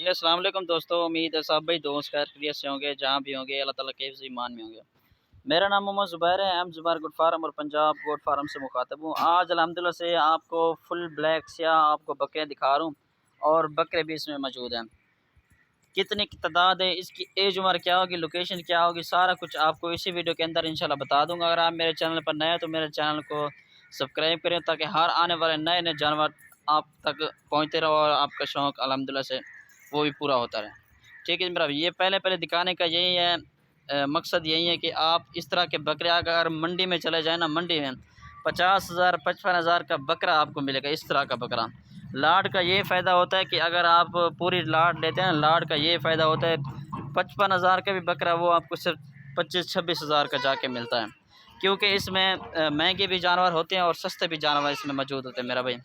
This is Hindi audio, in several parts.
जी अस्सलाम वालेकुम दोस्तों। उम्मीद है सब भाई दोस्त खैर खैरियत से होंगे, जहाँ भी होंगे अल्लाह ताला के हिफ्ज़ ईमान में होंगे। मेरा नाम मोहम्मद ज़ुबैर है, एम ज़ुबैर गोट फार्म और पंजाब गोट फार्म से मुखातब हूँ। आज अल्हम्दुलिल्लाह से आपको फुल ब्लैक स्याह आपको बकरियाँ दिखा रहा हूँ और बकरे भी इसमें मौजूद हैं। कितनी की तादाद है, इसकी एज उम्र क्या होगी, लोकेशन क्या होगी, सारा कुछ आपको इसी वीडियो के अंदर इंशाल्लाह बता दूंगा। अगर आप मेरे चैनल पर नए हैं तो मेरे चैनल को सब्सक्राइब करें ताकि हर आने वाले नए नए जानवर आप तक पहुंचते रहो और आपका शौक़ अल्हम्दुलिल्लाह से वो भी पूरा होता रहे। ठीक है मेरा, ये पहले पहले दिखाने का यही है, मकसद यही है कि आप इस तरह के बकरे अगर मंडी में चले जाए ना, मंडी में 50,000 55,000 का बकरा आपको मिलेगा। इस तरह का बकरा लाड का ये फ़ायदा होता है कि अगर आप पूरी लाड लेते हैं, लाड का ये फ़ायदा होता है 55,000 का भी बकरा वो आपको सिर्फ 25-26,000 का जाके मिलता है, क्योंकि इसमें महंगे भी जानवर होते हैं और सस्ते भी जानवर इसमें मौजूद होते हैं मेरा भाई।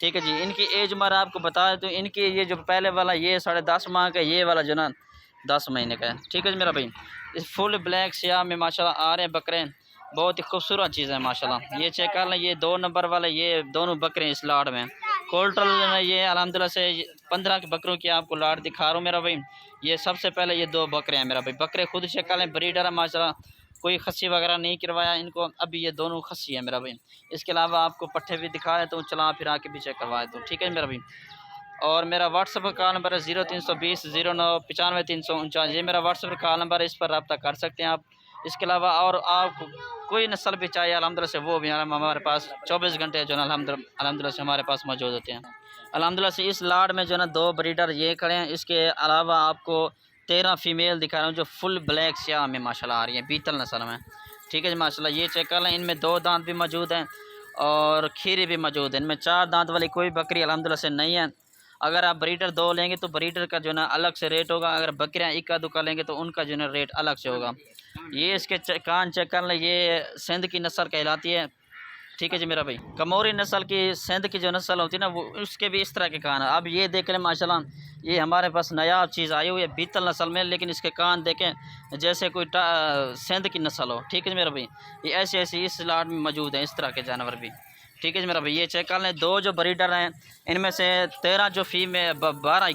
ठीक है जी, इनकी एज उम्र आपको बताएं तो इनकी ये जो पहले वाला ये 10.5 माह का, ये वाला जो ना 10 महीने का है। ठीक है जी मेरा भाई, इस फुल ब्लैक स्याह में माशाल्लाह आ रहे हैं बकरे, बहुत ही खूबसूरत चीज़ है माशाल्लाह। ये चेक कर लें, ये 2 नंबर वाले ये दोनों बकरे इस लाड में कोल्ट्रल में ये अल्हम्दुलिल्लाह से 15 के बकरों की आपको लाड दिखा रहा हूँ मेरा भाई। ये सबसे पहले ये 2 बकरे हैं मेरा भाई, बकरे खुद चेक कर लें, ब्रीडर है माशाल्लाह, कोई खस्सी वगैरह नहीं करवाया इनको, अभी ये दोनों खस्सी है मेरा भाई। इसके अलावा आपको पट्ठे भी दिखा देता हूँ, चला फिर आके भी चेक करवाए तो ठीक है मेरा भाई। और मेरा व्हाट्सअप का नंबर है 0320 09 95 349, ये मेरा व्हाट्सअप का नंबर है, इस पर रब्ता कर सकते हैं आप। इसके अलावा और आप कोई नस्ल भी चाहिए अल्हम्दुलिल्लाह से वो भी हमारे पास 24 घंटे जो है अल्हम्दुलिल्लाह से हमारे पास मौजूद होते हैं। अल्हम्दुलिल्लाह से इस लाड में जो है ना 2 ब्रीडर ये खड़े हैं। इसके अलावा आपको 13 फीमेल दिखा रहा हूँ जो फुल ब्लैक स्याह में माशाल्लाह आ रही है, बीतल नस्ल में। ठीक है जी माशाल्लाह, ये चेक कर लें, इनमें 2 दांत भी मौजूद हैं और खीरी भी मौजूद है। इनमें 4 दांत वाली कोई बकरी अल्हम्दुलिल्लाह से नहीं है। अगर आप ब्रीडर 2 लेंगे तो ब्रीडर का जो ना अलग से रेट होगा, अगर बकरियाँ इक्का दुक्का लेंगे तो उनका जो ना रेट अलग से होगा। ये इसके कान चेक कर लें, ये सिंध की नस्ल कहलाती है। ठीक है जी मेरा भाई, कमोरी नस्ल की सिंध की जो नस्ल होती है ना वो उसके भी इस तरह के कान है। अब ये देख लें माशाल्लाह, ये हमारे पास नायाब चीज़ आई हुई है बीतल नस्ल में, लेकिन इसके कान देखें जैसे कोई सिंध की नस्ल हो। ठीक है जी मेरा भाई, ये ऐसी ऐसी इस लाट में मौजूद हैं इस तरह के जानवर भी। ठीक है जी मेरा भाई, ये चेक कर लें, 2 जो ब्रीडर हैं इनमें से 13 जो फीमेल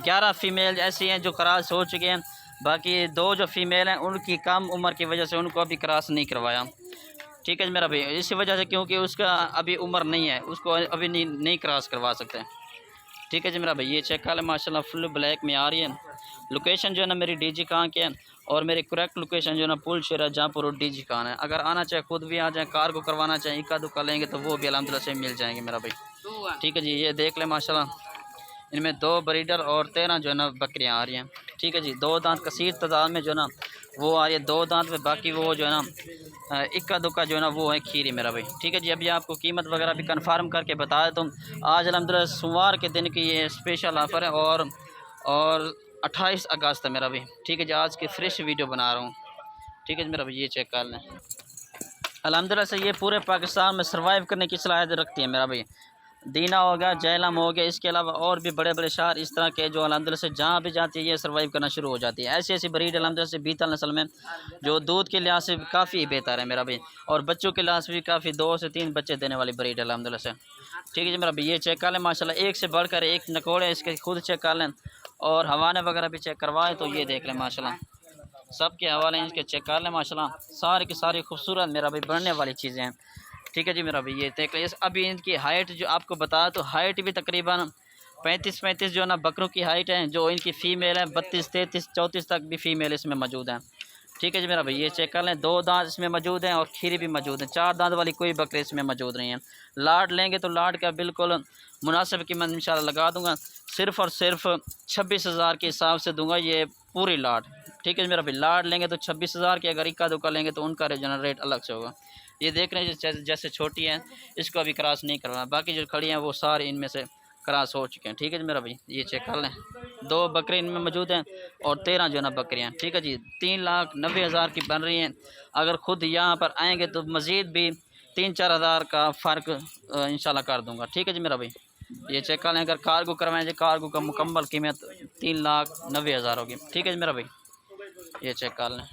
11 फीमेल ऐसी हैं जो क्रॉस हो चुके हैं, बाकी 2 जो फीमेल हैं उनकी कम उम्र की वजह से उनको अभी क्रॉस नहीं करवाया। ठीक है जी मेरा भाई, इसी वजह से क्योंकि उसका अभी उम्र नहीं है, उसको अभी नहीं क्रॉस करवा सकते। ठीक है जी मेरा भाई, ये चेक कर लें माशाल्लाह फुल ब्लैक में आ रही है। लोकेशन जो है ना मेरी डीजी खान के है और मेरी करेक्ट लोकेशन जो है ना पुल शेरा जहाँपुर रोड डीजी खान है। अगर आना चाहे खुद भी आ जाए, कार को करवाना चाहे इक्का दुक्का लेंगे तो वो भी अल्हम्दुलिल्लाह से मिल जाएंगे मेरा भाई। ठीक है जी, ये देख लें माशाल्लाह, इनमें 2 ब्रीडर और 13 जो है ना बकरियाँ आ रही हैं। ठीक है जी, 2 दांत कसीर तादाद में जो है ना वो आ रही है, 2 दांत में, बाकी वो जो है ना इक्का दुक्का जो है ना वो है खीरी मेरा भाई। ठीक है जी, अभी आपको कीमत वगैरह भी कंफर्म करके बता देता हूँ। आज अल्हम्दुलिल्लाह सोमवार के दिन की ये स्पेशल ऑफ़र है और 28 अगस्त है मेरा भाई। ठीक है जी, आज की फ्रेश वीडियो बना रहा हूँ। ठीक है जी मेरा भाई, ये चेक कर लें, अल्हम्दुलिल्लाह से ये पूरे पाकिस्तान में सर्वाइव करने की सलाहियत रखती है मेरा भाई। दीना हो गया, जहलम हो गया, इसके अलावा और भी बड़े बड़े शहर इस तरह के जो अल्हम्दुलिल्लाह से जहाँ भी जाती है ये सर्वाइव करना शुरू हो जाती है। ऐसी ऐसी ब्रीड अल्हम्दुलिल्लाह से बीतल नस्ल में जो दूध के लिहाज से काफ़ी बेहतर है मेरा भाई, और बच्चों के लिहाज से भी काफ़ी 2 से 3 बच्चे देने वाली ब्रीड है अल्हम्दुलिल्लाह से। ठीक है जी मेरा भाई, ये चेक कर लें माशाल्लाह, एक से बढ़कर एक नकोड़े इसके खुद चेक कर लें और हवाने वगैरह भी चेक करवाएँ तो ये देख लें माशाल्लाह, सबके हवाले इनके चेक कर लें माशाल्लाह, सारी की सारी खूबसूरत मेरा भाई बनने वाली चीज़ें हैं। ठीक है जी मेरा भाई, ये देख लीजिए, अभी इनकी हाइट जो आपको बताया तो हाइट भी तकरीबन 35 जो है ना बकरों की हाइट है, जो इनकी फ़ीमेल है 32 33 34 तक भी फ़ीमेल इसमें मौजूद हैं। ठीक है जी मेरा भाई, ये चेक कर लें, 2 दांत इसमें मौजूद हैं और खीरी भी मौजूद हैं, 4 दांत वाली कोई बकरी इसमें मौजूद नहीं है। लाड लेंगे तो लाड का बिल्कुल मुनासिब कीमत इंशाल्लाह लगा दूँगा, सिर्फ़ और सिर्फ 26,000 के हिसाब से दूँगा ये पूरी लाड। ठीक है जी मेरा भाई, लाड लेंगे तो 26,000 की, अगर इक्का दुक्का लेंगे तो उनका रेट अलग से होगा। ये देख रहे हैं जैसे छोटी हैं, इसको अभी क्रॉस नहीं करवाना, बाकी जो खड़ी हैं वो सारे इनमें से क्रॉस हो चुके हैं। ठीक है जी मेरा भाई, ये चेक कर लें, 2 बकरे इनमें मौजूद हैं और 13 जो है ना बकरियाँ। ठीक है जी, 3,90,000 की बन रही हैं। अगर खुद यहाँ पर आएँगे तो मज़ीद भी 3-4 हज़ार का फ़र्क इंशाल्लाह कर दूँगा। ठीक है जी मेरा भाई, ये चेक कर लें, अगर कार्गो करवाएँ कार्गो का मुकम्मल कीमत 3,90,000 होगी। ठीक है जी मेरा भाई, ये चेक कर लें।